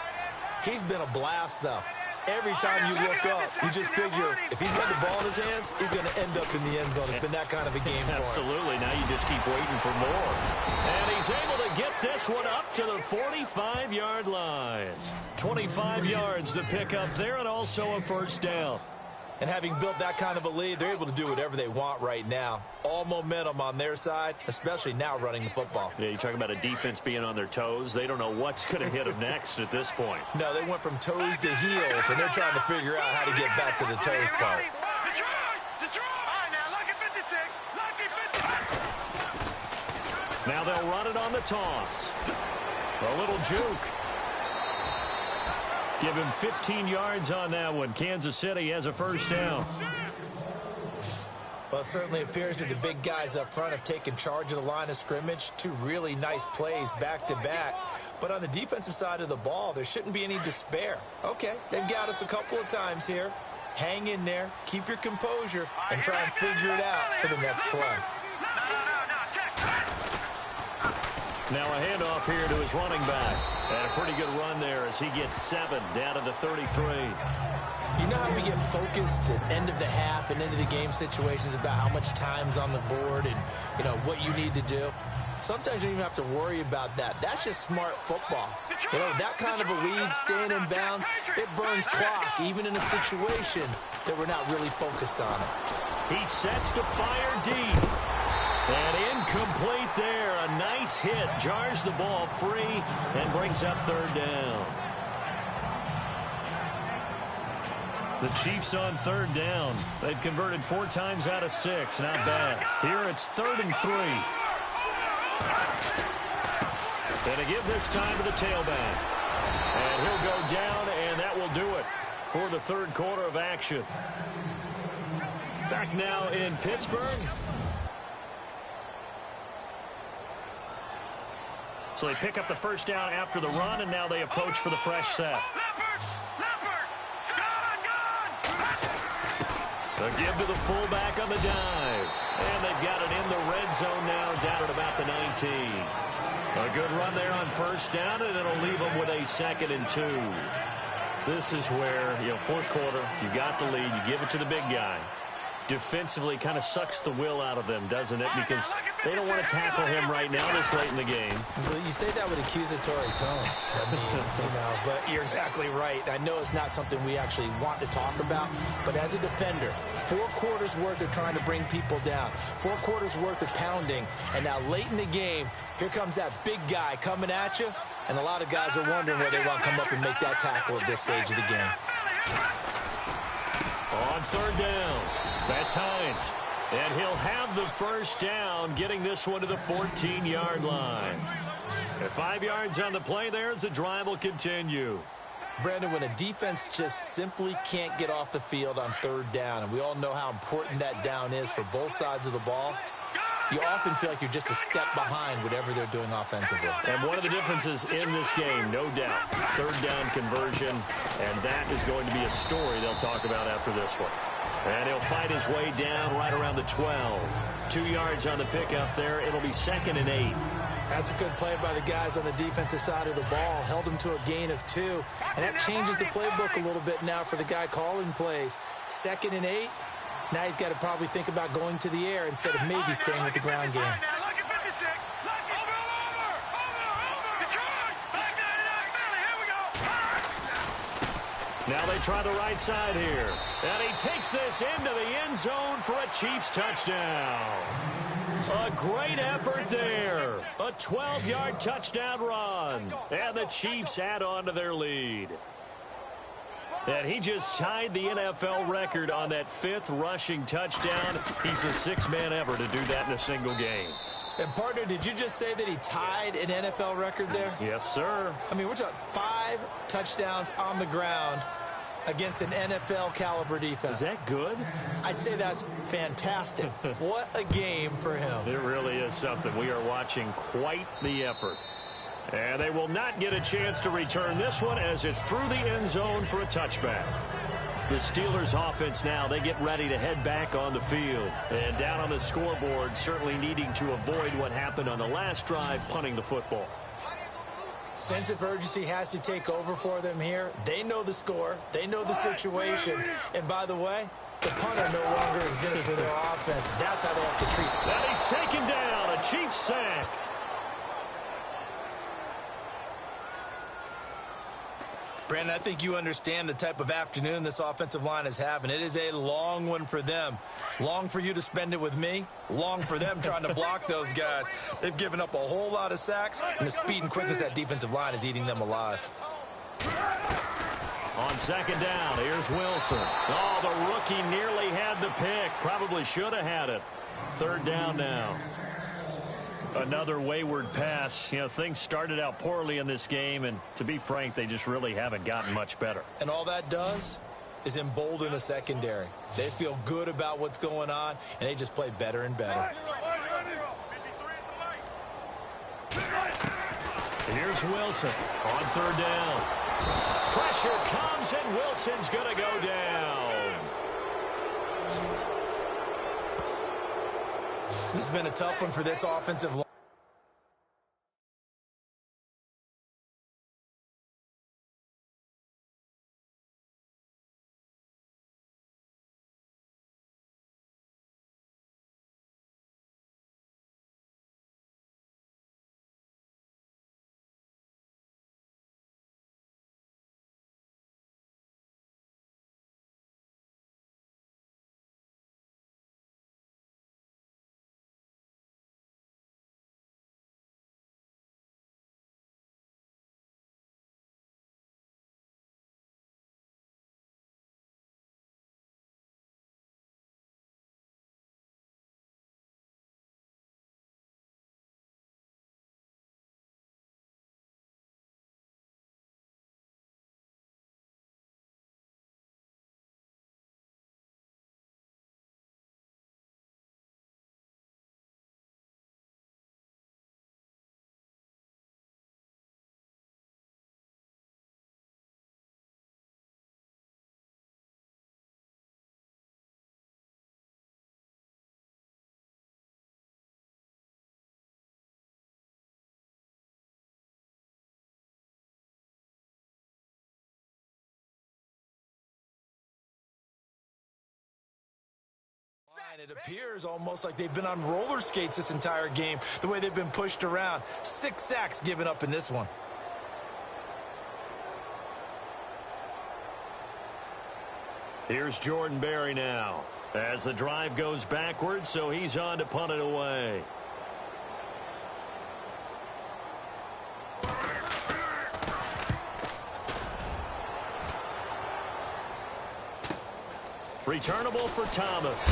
He's been a blast, though. Every time you look up, you just figure if he's got the ball in his hands, he's going to end up in the end zone. It's been that kind of a game for him. Absolutely. Now you just keep waiting for more. And he's able to get this one up to the 45-yard line. 25 yards the pickup there, and also a first down. And having built that kind of a lead, they're able to do whatever they want right now. All momentum on their side, especially now running the football. Yeah, you talk about a defense being on their toes. They don't know what's going to hit them next at this point. No, they went from toes to heels, and they're trying to figure out how to get back to the toes part. Now they'll run it on the toss. A little juke. Give him 15 yards on that one. Kansas City has a first down. Well, it certainly appears that the big guys up front have taken charge of the line of scrimmage. 2 really nice plays back-to-back. But on the defensive side of the ball, there shouldn't be any despair. Okay, they've got us a couple of times here. Hang in there, keep your composure, and try and figure it out for the next play. Now a handoff here to his running back. And a pretty good run there as he gets 7 down to the 33. You know how we get focused at end of the half and into the game situations about how much time's on the board and, you know, what you need to do? Sometimes you don't even have to worry about that. That's just smart football. You know, that kind of a lead, staying in bounds, it burns clock, even in a situation that we're not really focused on it. He sets to fire deep. And incomplete there. a nice hit, jars the ball free, and brings up third down. The Chiefs on third down. They've converted 4 times out of 6. Not bad. Here it's 3rd and 3. And to give this time to the tailback. And he'll go down, and that will do it for the third quarter of action. Back now in Pittsburgh. So they pick up the first down after the run, and now they approach for the fresh set. A give to the fullback on the dive. And they've got it in the red zone now, down at about the 19. A good run there on first down, and it'll leave them with a 2nd and 2. This is where, fourth quarter, you got the lead, you give it to the big guy. Defensively kind of sucks the will out of them, doesn't it? Because they don't want to tackle him right now this late in the game. Well, you say that with accusatory tones. I mean, but you're exactly right. I know it's not something we actually want to talk about, but as a defender, 4 quarters worth of trying to bring people down, 4 quarters worth of pounding, and now late in the game, here comes that big guy coming at you, and a lot of guys are wondering where they want to come up and make that tackle at this stage of the game. On third down, that's Hines. And he'll have the first down, getting this one to the 14-yard line. At 5 yards on the play there, the drive will continue. Brandon, when a defense just simply can't get off the field on third down, and we all know how important that down is for both sides of the ball, you often feel like you're just a step behind whatever they're doing offensively. And one of the differences in this game, no doubt, third down conversion, and that is going to be a story they'll talk about after this one. And he'll fight his way down right around the 12. 2 yards on the pickup there. It'll be 2nd and 8. That's a good play by the guys on the defensive side of the ball. Held him to a gain of 2. And that changes the playbook a little bit now for the guy calling plays. 2nd and 8. Now he's got to probably think about going to the air instead of maybe staying with the ground game. Now they try the right side here. And he takes this into the end zone for a Chiefs touchdown. A great effort there. A 12-yard touchdown run. And the Chiefs add on to their lead. And he just tied the NFL record on that 5th rushing touchdown. He's the 6th man ever to do that in a single game. And, partner, did you just say that he tied an NFL record there? Yes, sir. I mean, we're talking 5 touchdowns on the ground against an NFL-caliber defense. Is that good? I'd say that's fantastic. What a game for him. It really is something. We are watching quite the effort. And they will not get a chance to return this one as it's through the end zone for a touchback. The Steelers offense now, they get ready to head back on the field. And down on the scoreboard, certainly needing to avoid what happened on the last drive, punting the football. Sense of urgency has to take over for them here. They know the score. They know the situation. And by the way, the punter no longer exists for their offense. That's how they have to treat it. Now he's taken down. A Chiefs sack. Brandon, I think you understand the type of afternoon this offensive line is having. It is a long one for them. Long for you to spend it with me. Long for them trying to block those guys. They've given up a whole lot of sacks, and the speed and quickness of that defensive line is eating them alive. On second down, here's Wilson. Oh, the rookie nearly had the pick. Probably should have had it. Third down now. Another wayward pass. Things started out poorly in this game, and to be frank, they just really haven't gotten much better. And all that does is embolden the secondary. They feel good about what's going on, and they just play better and better. Here's Wilson on third down. Pressure comes, and Wilson's going to go down. This has been a tough one for this offensive line. line. It appears almost like they've been on roller skates this entire game, the way they've been pushed around. 6 sacks given up in this one. Here's Jordan Berry now as the drive goes backwards, so he's on to punt it away. Returnable for Thomas.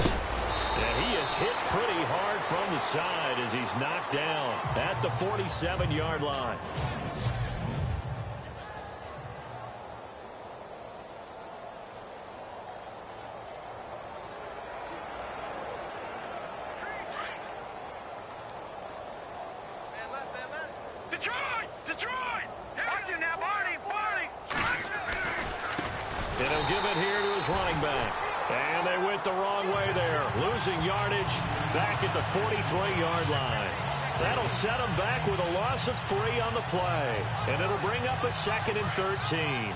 And he is hit pretty hard from the side as he's knocked down at the 47-yard line. Detroit! Watch it now, Barney! And he'll give it here to his running back. And they went the wrong way there, losing yardage back at the 43-yard line. That'll set them back with a loss of 3 on the play. And it'll bring up a 2nd and 13.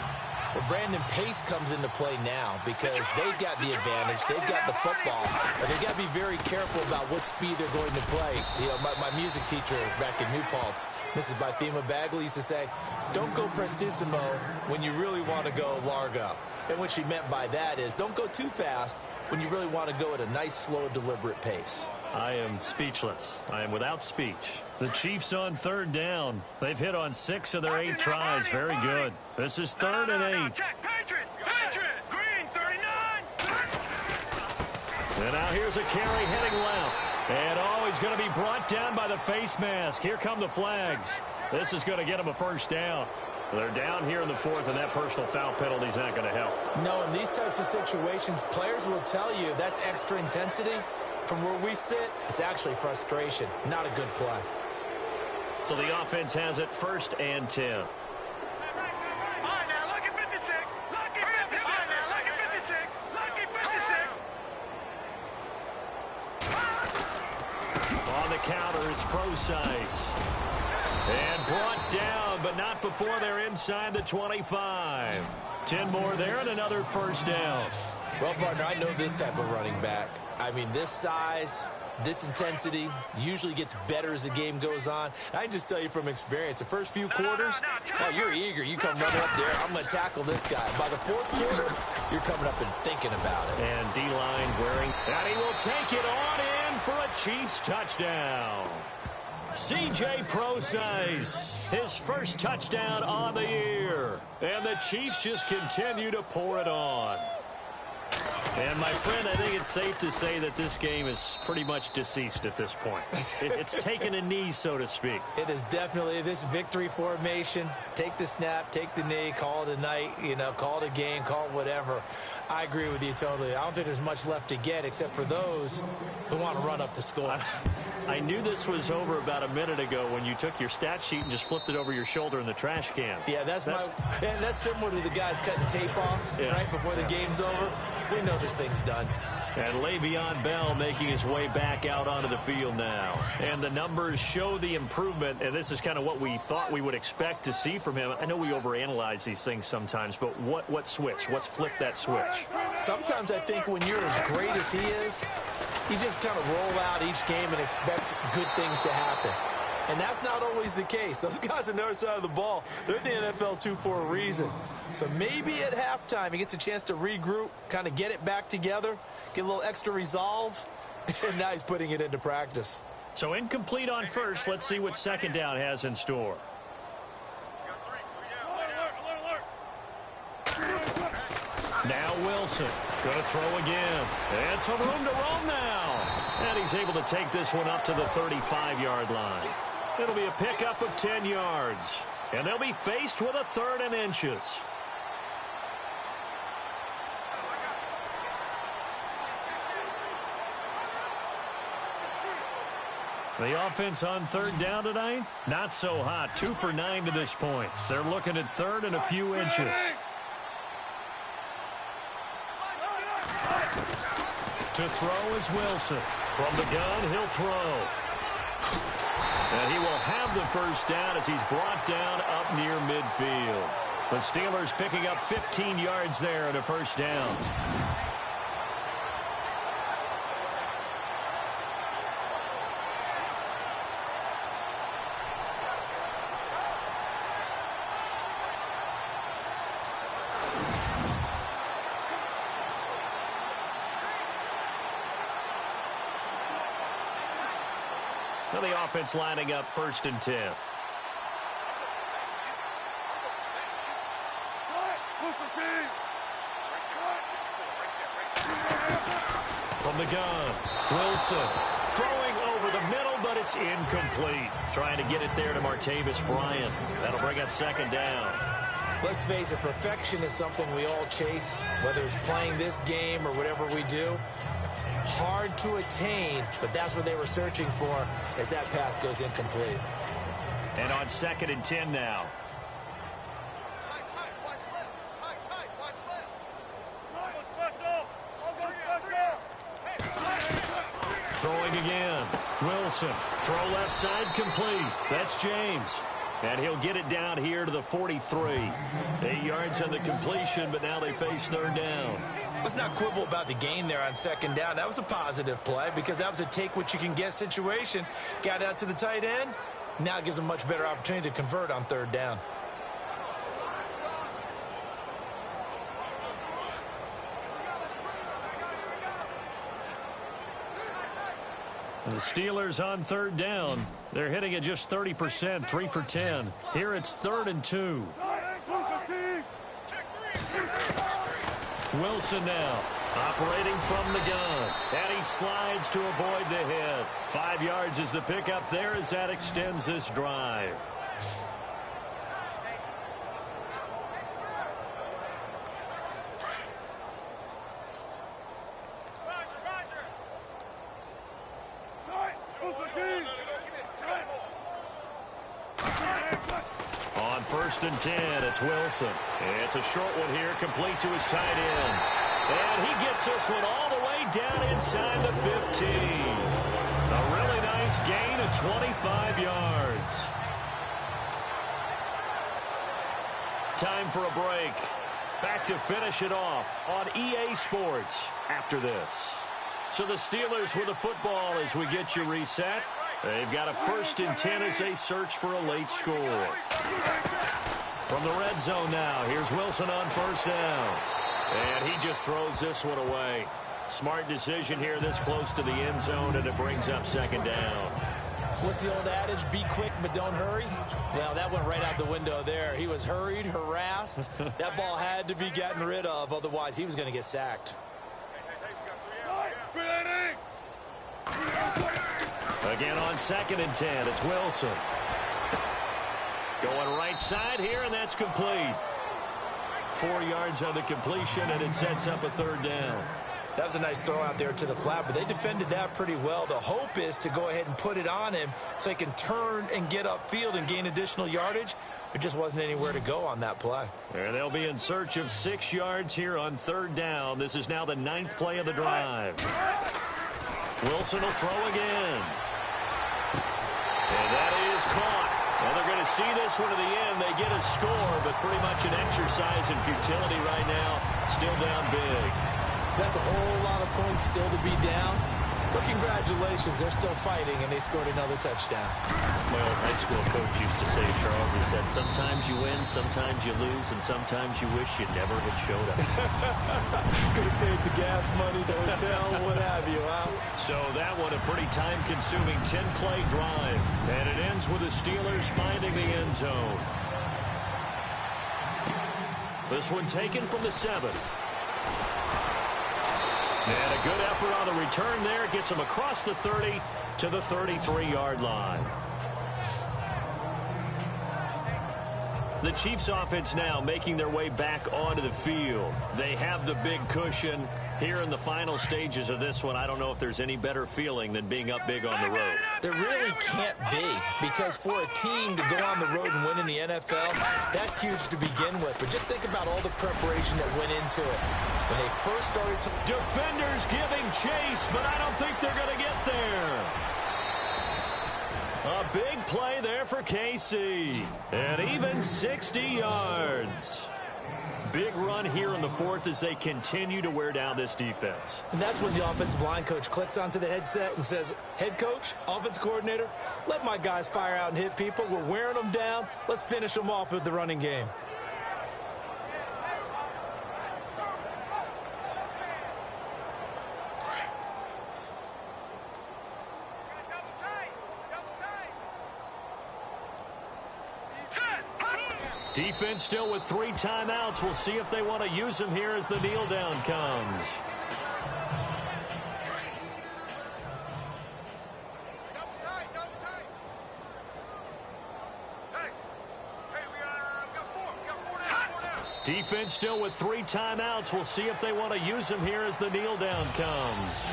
Well, Brandon, pace comes into play now because they've got the advantage. They've got the football. But they've got to be very careful about what speed they're going to play. You know, my music teacher back in New Paltz, Mrs. Bythema Bagley, used to say, don't go prestissimo when you really want to go largo. And what she meant by that is don't go too fast when you really want to go at a nice, slow, deliberate pace. I am speechless. I am without speech. The Chiefs on 3rd down. They've hit on 6 of their 8 tries. Very good. This is 3rd and 8. Jack, Patriot! Green, 39! And now here's a carry heading left. And he's going to be brought down by the face mask. Here come the flags. This is going to get him a 1st down. They're down here in the 4th, and that personal foul penalty is not going to help. No, in these types of situations, players will tell you that's extra intensity. From where we sit, it's actually frustration, not a good play. So the offense has it 1st and 10. All right, now, lucky 56. Lucky 56. Lucky 56. Lucky 56. On the counter, it's Procise. And brought down, but not before they're inside the 25. 10 more there and another 1st down. Well, partner, I know this type of running back. I mean, this size, this intensity usually gets better as the game goes on. I can just tell you from experience, the first few quarters, oh, you're eager. You come running up there, I'm going to tackle this guy. By the 4th quarter, you're coming up and thinking about it. And D-line wearing, and he will take it on in for a Chiefs touchdown. C.J. Procise, his 1st touchdown on the year. And the Chiefs just continue to pour it on. And, my friend, I think it's safe to say that this game is pretty much deceased at this point. It's taken a knee, so to speak. It is definitely this victory formation. Take the snap, take the knee, call it a night, call it a game, call it whatever. I agree with you totally. I don't think there's much left to get except for those who want to run up the score. I knew this was over about a minute ago when you took your stat sheet and just flipped it over your shoulder in the trash can. Yeah, that's similar to the guys cutting tape off right before the game's over. We know this thing's done. And Le'Veon Bell making his way back out onto the field now. And the numbers show the improvement, and this is kind of what we thought we would expect to see from him. I know we overanalyze these things sometimes, but what switch? What's flipped that switch? Sometimes I think when you're as great as he is, you just kind of roll out each game and expect good things to happen. And that's not always the case. Those guys on the other side of the ball, they're the OMFL2 for a reason. So maybe at halftime he gets a chance to regroup, kind of get it back together, get a little extra resolve, and now he's putting it into practice. So incomplete on 1st. Let's see what 2nd down has in store. Now Wilson going to throw again. And some room to roam now. And he's able to take this one up to the 35-yard line. It'll be a pickup of 10 yards. And they'll be faced with a 3rd and inches. The offense on 3rd down tonight, not so hot. 2 for 9 to this point. They're looking at 3rd and a few inches. To throw is Wilson. From the gun, he'll throw. And he will have the 1st down as he's brought down up near midfield. The Steelers picking up 15 yards there and a 1st down. So the offense lining up 1st and 10. From the gun, Wilson throwing over the middle, but it's incomplete. Trying to get it there to Martavis Bryant. That'll bring up 2nd down. Let's face it, perfection is something we all chase, whether it's playing this game or whatever we do. Hard to attain, but that's what they were searching for as that pass goes incomplete. And on 2nd and 10 now. Throwing again. Wilson. Throw left side complete. That's James. And he'll get it down here to the 43. 8 yards on the completion, but now they face 3rd down. Let's not quibble about the gain there on 2nd down. That was a positive play because that was a take-what-you-can-get situation. Got out to the tight end. Now it gives them a much better opportunity to convert on 3rd down. The Steelers on 3rd down. They're hitting it just 30%, 3 for 10. Here it's 3rd and 2. Wilson now operating from the gun. And he slides to avoid the hit. 5 yards is the pickup there as that extends this drive. On 1st and 10, it's Wilson. It's a short one here, complete to his tight end. And he gets this one all the way down inside the 15. A really nice gain of 25 yards. Time for a break. Back to finish it off on EA Sports after this. So the Steelers with the football as we get you reset. They've got a 1st and 10 as they search for a late score. From the red zone now, here's Wilson on 1st down. And he just throws this one away. Smart decision here this close to the end zone, and it brings up 2nd down. What's the old adage? Be quick, but don't hurry. Well, that went right out the window there. He was hurried, harassed. That ball had to be gotten rid of, otherwise he was going to get sacked. Again on 2nd and 10, it's Wilson. Going right side here, and that's complete. 4 yards on the completion, and it sets up a 3rd down. That was a nice throw out there to the flat, but they defended that pretty well. The hope is to go ahead and put it on him so he can turn and get upfield and gain additional yardage. There just wasn't anywhere to go on that play. And they'll be in search of 6 yards here on 3rd down. This is now the 9th play of the drive. Wilson will throw again. And that is caught. Well, they're going to see this one to the end. They get a score, but pretty much an exercise in futility right now. Still down big. That's a whole lot of points still to be down. But congratulations, they're still fighting, and they scored another touchdown. My old high school coach used to say, Charles, he said, sometimes you win, sometimes you lose, and sometimes you wish you never had showed up. Could have saved the gas money, the hotel, what have you, huh? So that one, a pretty time-consuming 10-play drive. And it ends with the Steelers finding the end zone. This one taken from the 7. And a good effort on the return there. Gets him across the 30 to the 33-yard line. The Chiefs offense now making their way back onto the field. They have the big cushion here in the final stages of this one. I don't know if there's any better feeling than being up big on the road. There really can't be, because for a team to go on the road and win in the NFL, that's huge to begin with. But just think about all the preparation that went into it. When they first started to... Defenders giving chase, but I don't think they're going to get there. A big play there for KC. And even 60 yards. Big run here in the 4th as they continue to wear down this defense. And that's when the offensive line coach clicks onto the headset and says, head coach, offense coordinator, let my guys fire out and hit people. We're wearing them down. Let's finish them off with the running game. Defense still with 3 timeouts. We'll see if they want to use them here as the kneel down comes. Double tight, double tight. Hey, we got 4 down. Defense still with 3 timeouts. We'll see if they want to use them here as the kneel down comes.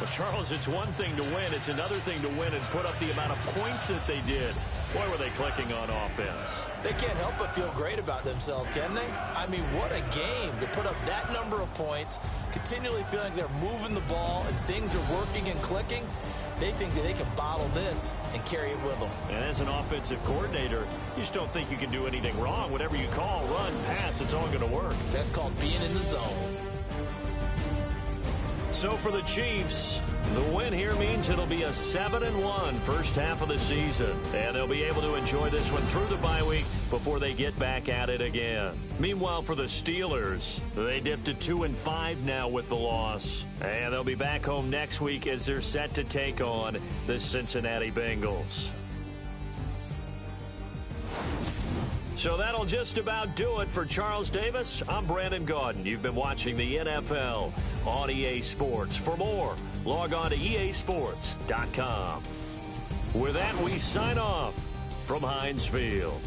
But Charles, it's one thing to win. It's another thing to win and put up the amount of points that they did. Boy, were they clicking on offense. They can't help but feel great about themselves, can they? I mean, what a game to put up that number of points, continually feeling they're moving the ball and things are working and clicking. They think that they can bottle this and carry it with them. And as an offensive coordinator, you just don't think you can do anything wrong. Whatever you call, run, pass, it's all going to work. That's called being in the zone. So for the Chiefs, the win here means it'll be a 7-1 first half of the season. And they'll be able to enjoy this one through the bye week before they get back at it again. Meanwhile, for the Steelers, they dipped to 2-5 now with the loss. And they'll be back home next week as they're set to take on the Cincinnati Bengals. So that'll just about do it for Charles Davis. I'm Brandon Gaudin. You've been watching the NFL on EA Sports. For more, log on to easports.com. With that, we sign off from Heinz Field.